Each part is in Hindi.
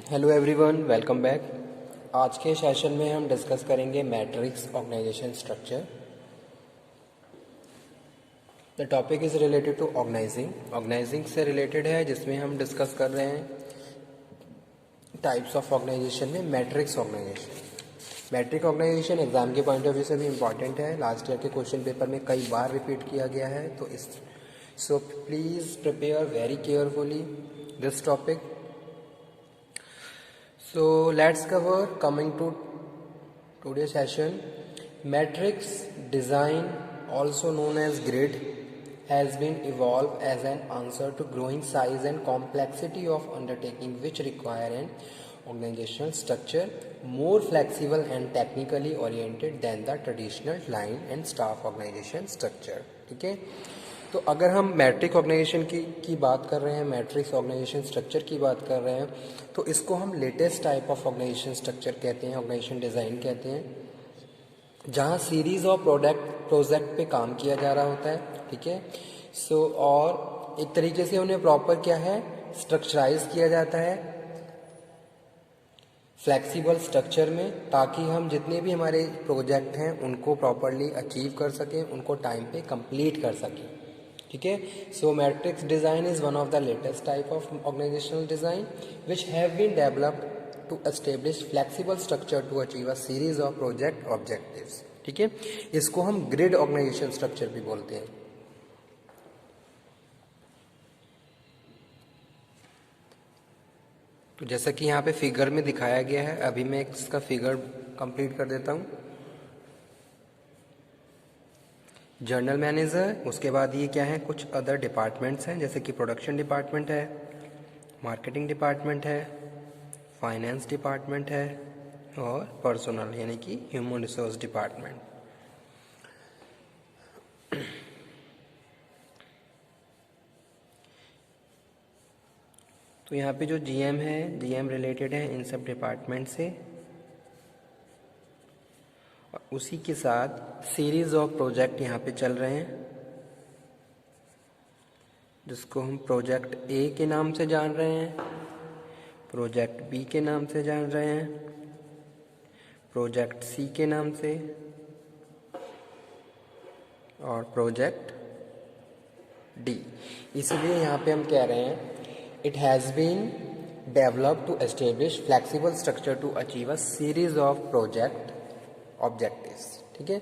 Hello everyone, welcome back. आज के सेशन में हम डिस्कस करेंगे matrix organisation structure. The topic is related to organising. Organising से रिलेटेड है, जिसमें हम डिस्कस कर रहे हैं टाइप्स ऑफ ऑर्गेनाइजेशन में matrix organisation. Matrix organisation exam के पॉइंट ऑफ व्यू से भी इम्पॉर्टेंट है। लास्ट ईयर के क्वेश्चन पेपर में कई बार रिपीट किया गया है, तो इस so please prepare very carefully this topic. So let's cover, coming to today's session, matrix design, also known as grid, has been evolved as an answer to growing size and complexity of undertaking which require an organizational structure more flexible and technically oriented than the traditional line and staff organization structure. ठीक है, तो अगर हम मैट्रिक ऑर्गेनाइजेशन की बात कर रहे हैं, मैट्रिक्स ऑर्गेनाइजेशन स्ट्रक्चर की बात कर रहे हैं, तो इसको हम latest type of organisation structure कहते हैं, ऑर्गेनाइजेशन डिज़ाइन कहते हैं, जहाँ सीरीज़ ऑफ प्रोजेक्ट पे काम किया जा रहा होता है. ठीक है, सो और एक तरीके से उन्हें प्रॉपर क्या है, स्ट्रक्चराइज किया जाता है फ्लेक्सिबल स्ट्रक्चर में, ताकि हम जितने भी हमारे प्रोजेक्ट हैं उनको प्रॉपरली अचीव कर सकें, उनको टाइम पे कंप्लीट कर सकें. ठीक है, so matrix design is one of the latest type of organizational design which have been developed to establish flexible structure to achieve a series of project objectives. ठीक है, इसको हम ग्रिड ऑर्गेनाइजेशन स्ट्रक्चर भी बोलते हैं. तो जैसा कि यहाँ पे फिगर में दिखाया गया है, अभी मैं इसका फिगर कंप्लीट कर देता हूँ. जर्नल मैनेजर, उसके बाद ये क्या है, कुछ अदर डिपार्टमेंट्स हैं, जैसे कि प्रोडक्शन डिपार्टमेंट है, मार्केटिंग डिपार्टमेंट है, फाइनेंस डिपार्टमेंट है और पर्सनल यानी कि ह्यूमन रिसोर्स डिपार्टमेंट. तो यहाँ पे जो जीएम है, जीएम रिलेटेड है इन सब डिपार्टमेंट से, और उसी के साथ सीरीज ऑफ प्रोजेक्ट यहाँ पे चल रहे हैं, जिसको हम प्रोजेक्ट ए के नाम से जान रहे हैं, प्रोजेक्ट बी के नाम से जान रहे हैं, प्रोजेक्ट सी के नाम से और प्रोजेक्ट डी. इसलिए यहाँ पे हम कह रहे हैं it has been developed to establish flexible structure to achieve a series of project objectives. ठीक है,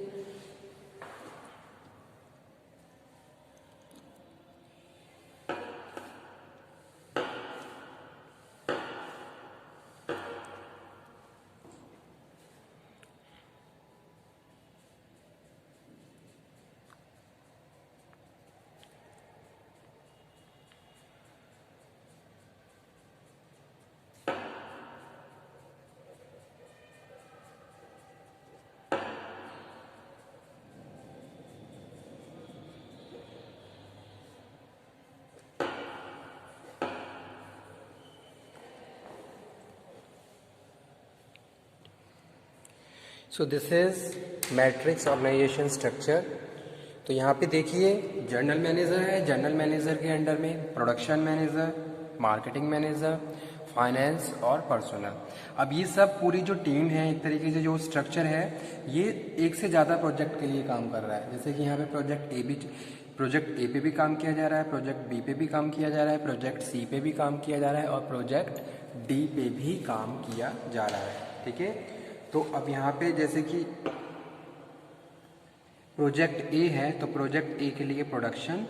so this is matrix organisation structure. तो यहाँ पे देखिए जर्नल मैनेजर है, जर्नल मैनेजर के अंडर में production manager, marketing manager, finance और पर्सनल. अब ये सब पूरी जो टीम है, एक तरीके से जो स्ट्रक्चर है, ये एक से ज़्यादा प्रोजेक्ट के लिए काम कर रहा है. जैसे कि यहाँ पे प्रोजेक्ट ए पे भी काम किया जा रहा है, प्रोजेक्ट बी पे भी काम किया जा रहा है, प्रोजेक्ट सी पे भी काम किया जा रहा है और प्रोजेक्ट डी पे भी काम किया जा रहा है. ठीक है, तो अब यहाँ पे जैसे कि प्रोजेक्ट ए है, तो प्रोजेक्ट ए के लिए प्रोडक्शन,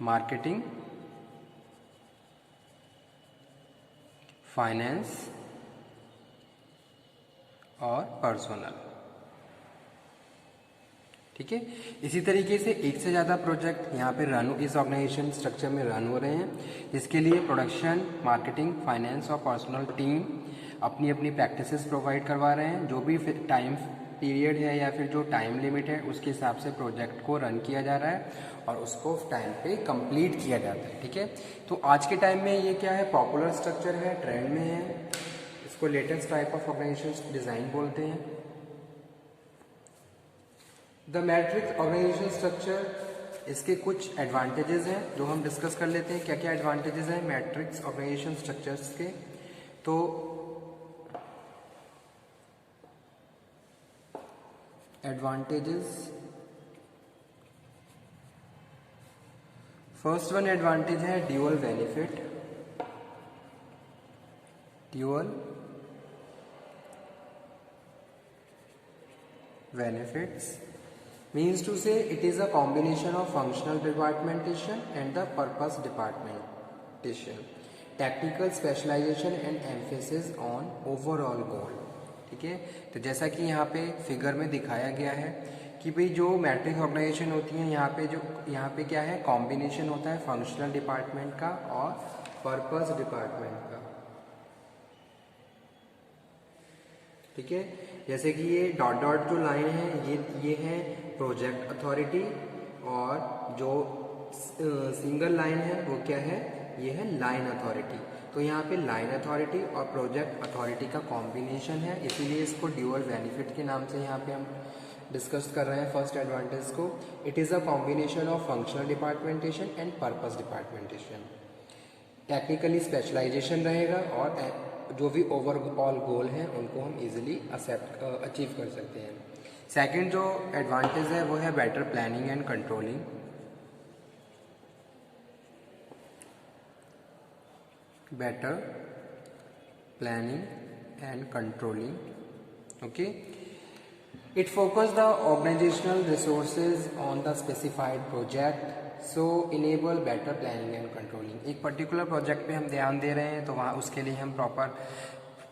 मार्केटिंग, फाइनेंस और पर्सनल. ठीक है, इसी तरीके से एक से ज़्यादा प्रोजेक्ट यहाँ पे रन इस ऑर्गेनाइजेशन स्ट्रक्चर में रन हो रहे हैं, जिसके लिए प्रोडक्शन, मार्केटिंग, फाइनेंस और पर्सनल टीम अपनी अपनी प्रैक्टिसेस प्रोवाइड करवा रहे हैं. जो भी टाइम पीरियड है या फिर जो टाइम लिमिट है, उसके हिसाब से प्रोजेक्ट को रन किया जा रहा है और उसको टाइम पे कंप्लीट किया जाता है. ठीक है, तो आज के टाइम में ये क्या है, पॉपुलर स्ट्रक्चर है, ट्रेंड में है, इसको latest type of organisation design बोलते हैं. The matrix organization structure इसके कुछ एडवांटेजेस हैं जो हम डिस्कस कर लेते हैं। क्या क्या एडवांटेजेस हैं मैट्रिक्स ऑर्गेनाइजेशन स्ट्रक्चर्स के। तो एडवांटेजेस, फर्स्ट वन एडवांटेज है dual benefit. Dual benefits means to say it is a combination of functional departmentation and the purpose departmentation, technical specialization and emphasis on overall goal। ठीक है, तो जैसा कि यहाँ पे फिगर में दिखाया गया है कि भाई जो मैट्रिक्स ऑर्गेनाइजेशन होती है यहाँ पे क्या है, कॉम्बिनेशन होता है फंक्शनल डिपार्टमेंट का और पर्पस डिपार्टमेंट का। ठीक है, जैसे कि ये डॉट डॉट जो लाइन है ये है प्रोजेक्ट अथॉरिटी, और जो सिंगल लाइन है वो क्या है, ये है लाइन अथॉरिटी। तो यहाँ पे लाइन अथॉरिटी और प्रोजेक्ट अथॉरिटी का कॉम्बिनेशन है, इसीलिए इसको ड्यूअल बेनिफिट के नाम से यहाँ पे हम डिस्कस कर रहे हैं। फर्स्ट एडवांटेज को, it is a combination of functional departmentation and purpose departmentation. Technically specialization रहेगा और जो भी ओवरऑल गोल हैं उनको हम इजीली अचीव कर सकते हैं। सेकंड जो एडवांटेज है वो है better planning and controlling. Better planning and controlling. Okay, it focus the organisational resources on the specified project, so enable better planning and controlling. एक पर्टिकुलर प्रोजेक्ट पे हम ध्यान दे रहे हैं तो वहाँ उसके लिए हम प्रॉपर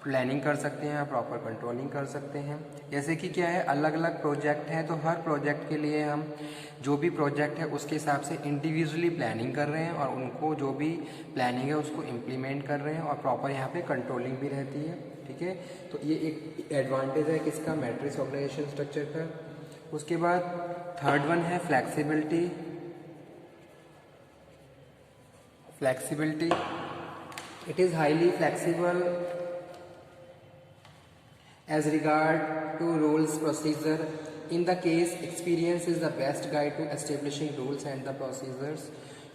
प्लानिंग कर सकते हैं, प्रॉपर कंट्रोलिंग कर सकते हैं। जैसे कि क्या है, अलग अलग प्रोजेक्ट हैं तो हर प्रोजेक्ट के लिए हम जो भी प्रोजेक्ट है उसके हिसाब से इंडिविजुअली प्लानिंग कर रहे हैं और उनको जो भी प्लानिंग है उसको इम्प्लीमेंट कर रहे हैं और प्रॉपर यहाँ पे कंट्रोलिंग भी रहती है। ठीक है, तो ये एक एडवांटेज है किसका, मैट्रिक्स ऑर्गेनाइजेशन स्ट्रक्चर का। उसके बाद थर्ड वन है flexibility. Flexibility, it is highly flexible as regard to rules procedure. In the case, experience is the best guide to establishing rules and the procedures.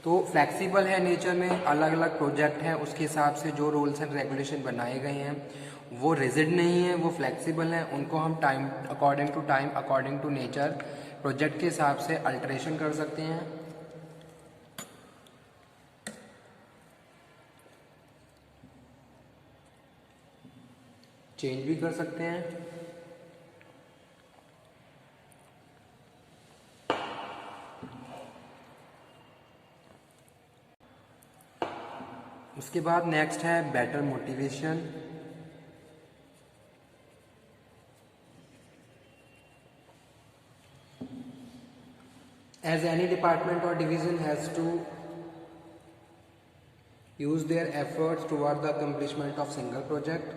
तो फ्लेक्सिबल है नेचर में, अलग अलग प्रोजेक्ट हैं उसके हिसाब से जो रूल्स एंड रेगुलेशन बनाए गए हैं वो रिजिड नहीं है, वो फ्लेक्सिबल हैं। उनको हम time according to nature project के हिसाब से अल्टरेशन कर सकते हैं। चेंज भी कर सकते हैं। उसके बाद नेक्स्ट है better motivation. As any department और division has to use their efforts toward the accomplishment of single project,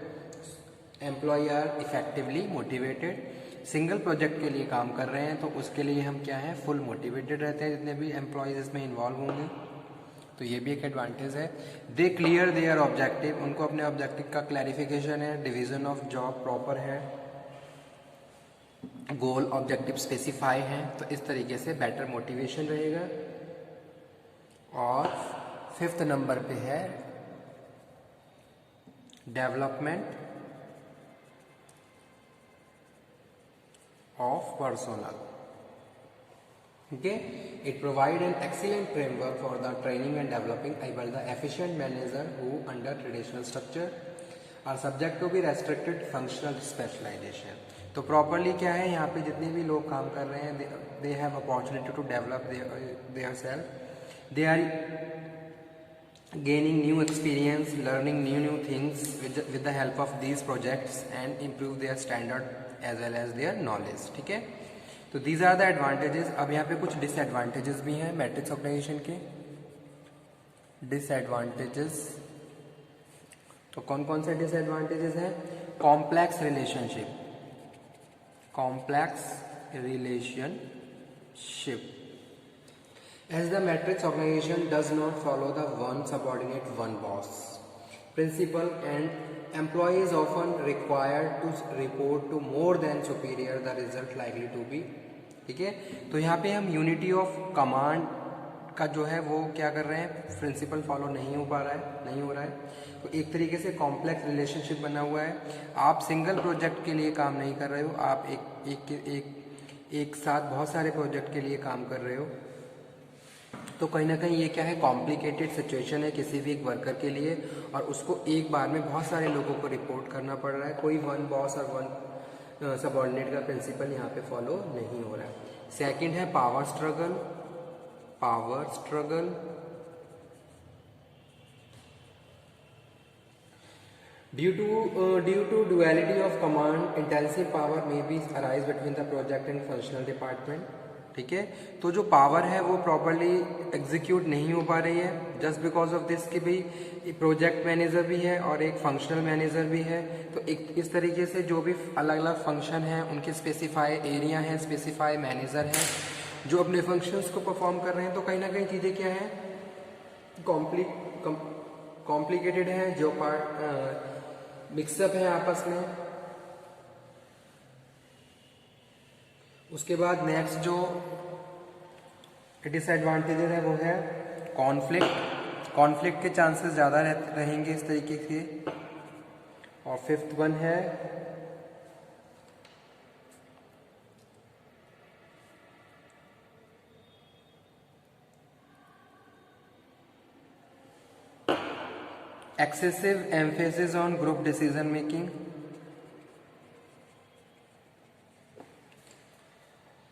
employ are effectively motivated. Single project के लिए काम कर रहे हैं तो उसके लिए हम क्या है, फुल मोटिवेटेड रहते हैं जितने भी एम्प्लॉयज इसमें इन्वॉल्व होंगे। तो ये भी एक एडवांटेज है। दे क्लियर देयर ऑब्जेक्टिव, उनको अपने ऑब्जेक्टिव का क्लैरिफिकेशन है। डिवीजन ऑफ जॉब प्रॉपर है, गोल ऑब्जेक्टिव स्पेसिफाई है। तो इस तरीके से बेटर मोटिवेशन रहेगा। और फिफ्थ नंबर पे है development of personnel. Okay, it provide an excellent framework for the training and developing able the efficient manager who under traditional structure are subject to be restricted functional specialization. तो प्रॉपरली क्या है, यहाँ पे जितने भी लोग काम कर रहे हैं they have opportunity to develop their self, they are gaining new experience, learning new things with the help of these projects and improve their standard as well as their knowledge। ठीक है, तो these are the advantages। अब यहाँ पे कुछ disadvantages भी हैं मैट्रिक्स ऑर्गेनाइजेशन के। disadvantages, तो कौन कौन से disadvantages हैं, complex relationship, as the matrix organization does not follow the one subordinate one boss principle and employees often required to report to more than superior, the result likely to be। ठीक है, तो यहाँ पे हम यूनिटी ऑफ कमांड का जो है वो क्या कर रहे हैं, प्रिंसिपल फॉलो नहीं हो पा रहा है, नहीं हो रहा है। तो एक तरीके से कॉम्प्लेक्स रिलेशनशिप बना हुआ है। आप सिंगल प्रोजेक्ट के लिए काम नहीं कर रहे हो, आप एक साथ बहुत सारे प्रोजेक्ट के लिए काम कर रहे हो। तो कहीं ना कहीं ये क्या है, कॉम्प्लिकेटेड सिचुएशन है किसी भी एक वर्कर के लिए, और उसको एक बार में बहुत सारे लोगों को रिपोर्ट करना पड़ रहा है। कोई वन बॉस और वन सबऑर्डिनेट का प्रिंसिपल यहाँ पे फॉलो नहीं हो रहा है। सेकंड है power struggle. Power struggle due to duality of command, intensive power may be arise between the project and functional department. ठीक है, तो जो पावर है वो प्रॉपरली एग्जीक्यूट नहीं हो पा रही है जस्ट बिकॉज ऑफ दिस कि भाई प्रोजेक्ट मैनेजर भी है और एक फंक्शनल मैनेजर भी है। तो एक इस तरीके से जो भी अलग अलग फंक्शन हैं उनके स्पेसिफाई एरिया हैं, स्पेसिफाई मैनेजर हैं जो अपने फंक्शंस को परफॉर्म कर रहे हैं। तो कहीं ना कहीं चीज़ें क्या हैं, कॉम्प्लिकेटेड है, जो पार्ट मिक्सअप है आपस में। उसके बाद नेक्स्ट जो डिसएडवांटेजेस है वो है कॉन्फ्लिक्ट। कॉन्फ्लिक्ट के चांसेस ज़्यादा रहेंगे इस तरीके से। और फिफ्थ वन है excessive emphasis on group decision making.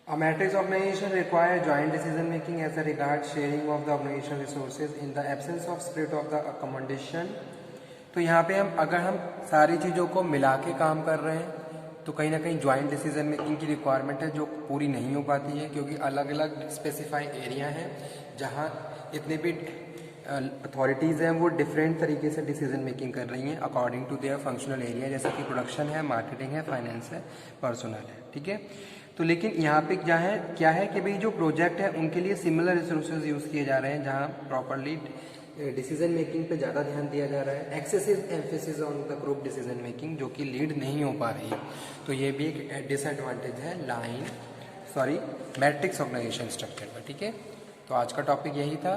A matrix organization requires joint decision making as regards sharing of the organizational resources in the absence of spirit of the accommodation. तो यहाँ पे अगर हम सारी चीज़ों को मिला के काम कर रहे हैं तो कहीं ना कहीं ज्वाइंट डिसीजन मेकिंग की रिक्वायरमेंट है जो पूरी नहीं हो पाती है, क्योंकि अलग अलग स्पेसिफाई एरिया हैं जहाँ इतने भी अथॉरिटीज़ हैं वो डिफरेंट तरीके से डिसीजन मेकिंग कर रही हैं according to their functional area, जैसे कि प्रोडक्शन है, मार्केटिंग है, फाइनेंस है, पर्सनल है। ठीक है, तो लेकिन यहाँ पे क्या है कि भाई जो प्रोजेक्ट है उनके लिए सिमिलर रिसोर्सेज यूज़ किए जा रहे हैं जहाँ प्रॉपरली डिसीजन मेकिंग पे ज़्यादा ध्यान दिया जा रहा है। Excessive emphasis on the group decision making जो कि लीड नहीं हो पा रही है। तो ये भी एक डिसएडवांटेज है मैट्रिक्स ऑर्गेनाइजेशन स्ट्रक्चर का। ठीक है, तो आज का टॉपिक यही था,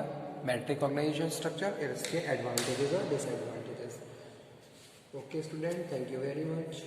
मैट्रिक्स ऑर्गेनाइजेशन स्ट्रक्चर, इसके एडवांटेजेस और disadvantages. Okay student, thank you very much.